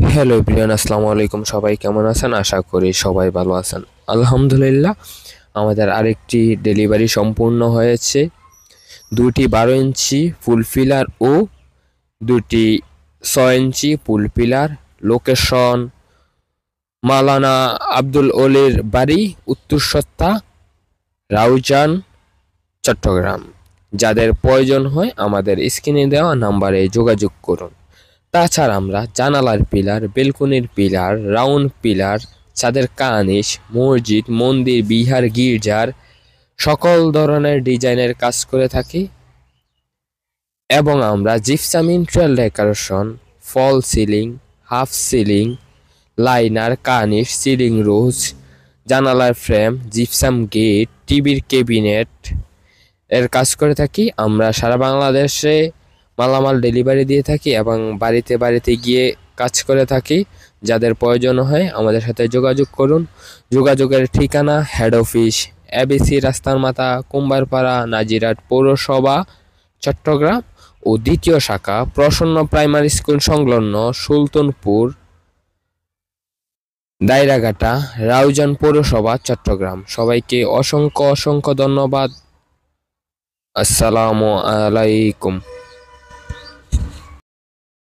Hello everyone, আসসালামু আলাইকুম। সবাই কেমন আছেন? আশা করি সবাই ভালো আছেন। আলহামদুলিল্লাহ, আমাদের আরেকটি ডেলিভারি সম্পূর্ণ হয়েছে। দুটি 12 ইঞ্চি ফুল পিলার ও দুটি 6 ইঞ্চি ফুল পিলার। লোকেশন মাওলানা আব্দুল ওলির বাড়ি, উত্তর সত্তা, রাউজান, চট্টগ্রাম। যাদের প্রয়োজন হয় আমাদের স্ক্রিনে দেওয়া নাম্বারে যোগাযোগ করুন। তাছাড়া আমরা জানালার পিলার, বেলকনির পিলার, রাউন্ড পিলার, ছাদের কার্নিশ, মসজিদ, মন্দির, বিহার, গির্জার সকল ধরনের ডিজাইনের কাজ করে থাকি। এবং আমরা gypsum interior decoration, fall ceiling, half ceiling, liner, cornice, ceiling rose, জানালার ফ্রেম, জিপসাম গেট, টিভির ক্যাবিনেট এর কাজ করে থাকি। আমরা সারা বাংলাদেশে মালামাল ডেলিভারি দিয়ে থাকি এবং বাড়িতে বাড়িতে গিয়ে কাজ করে থাকি। যাদের প্রয়োজন হয় আমাদের সাথে যোগাযোগ করুন। যোগাযোগের ঠিকানা হেড অফিস এবিসি রাস্তার মাথা, কুম্বারপাড়া, নাজিরহাট পৌরসভা, চট্টগ্রাম ও দ্বিতীয় শাখা প্রসন্ন প্রাইমারি স্কুল সংলগ্ন সুলতানপুর, দায়রাঘাটা, রাউজান পৌরসভা, চট্টগ্রাম। সবাইকে অসংখ্য অসংখ্য ধন্যবাদ। আসসালামু আলাইকুম।